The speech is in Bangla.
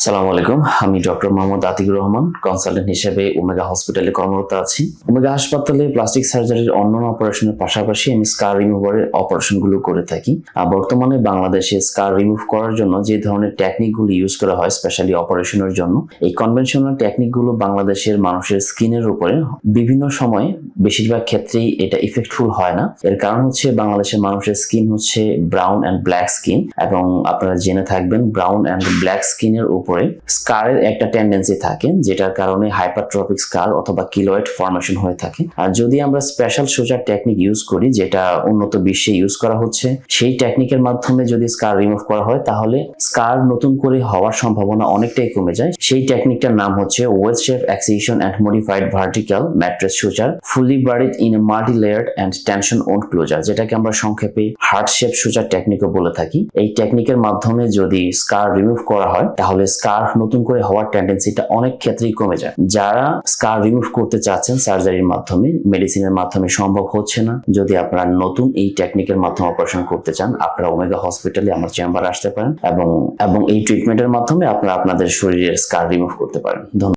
সালামু আলাইকুম, আমি ডক্টর মোহাম্মদ আতিকুর রহমান, কনসালটেন্ট হিসেবে ওমেগা হসপিটালে কর্মরত আছি। ওমেগা হাসপাতালে প্লাস্টিক সার্জারির অন্যান্য অপারেশনের পাশাপাশি আমি স্কার রিমুভারের অপারেশনগুলো করে থাকি। বর্তমানে বাংলাদেশে স্কার রিমুভ করার জন্য যে ধরনের টেকনিকগুলো ইউজ করা হয় স্পেশালি অপারেশনের জন্য, এই কনভেনশনাল টেকনিকগুলো বাংলাদেশের মানুষের স্কিনের উপরে বিভিন্ন সময় বেশিরভাগ ক্ষেত্রেই এটা ইফেক্টফুল হয় না। এর কারণ হচ্ছে বাংলাদেশের মানুষের স্কিন হচ্ছে ব্রাউন অ্যান্ড ব্ল্যাক স্কিন, এবং আপনারা জেনে থাকবেন ব্রাউন অ্যান্ড ব্ল্যাক স্কিনের উপরে স্কারের একটা টেন্ডেন্সি থাকে, যেটার কারণে হাইপারট্রপিক স্কার অথবা কিলোয়েড ফর্মেশন হয়ে থাকে। আর যদি আমরা স্পেশাল সোজার টেকনিক ইউজ করি, যেটা উন্নত বিশ্বে ইউজ করা হচ্ছে, সেই টেকনিকের মাধ্যমে যদি স্কার রিমুভ করা হয় তাহলে স্কার নতুন করে হওয়ার সম্ভাবনা অনেকটাই কমে যায়। সেই টেকনিকটার নাম হচ্ছে wedge shape excision and modified vertical mattress suture fully buried in a multi layered and tension owned closure, যেটাকে আমরা সংক্ষেপে হার্ট শেপ সুচার টেকনিকও বলে থাকি। এই টেকনিকের মাধ্যমে যদি স্কার রিমুভ করা হয় তাহলে স্কার নতুন করে হওয়ার টেন্ডেন্সিটা অনেক ক্ষেত্রেই কমে যায়। যারা স্কার রিমুভ করতে চাচ্ছেন সার্জারির মাধ্যমে, মেডিসিনের মাধ্যমে সম্ভব হচ্ছে না, যদি আপনারা নতুন এই টেকনিকের মাধ্যমে অপারেশন করতে চান, আপনারা ওমেগা হসপিটালে আমার চেম্বারে আসতে পারেন এবং এই ট্রিটমেন্টের মাধ্যমে আপনারা আপনাদের শরীরের স্কার রিমুভ করতে পারেন। ধন্যবাদ।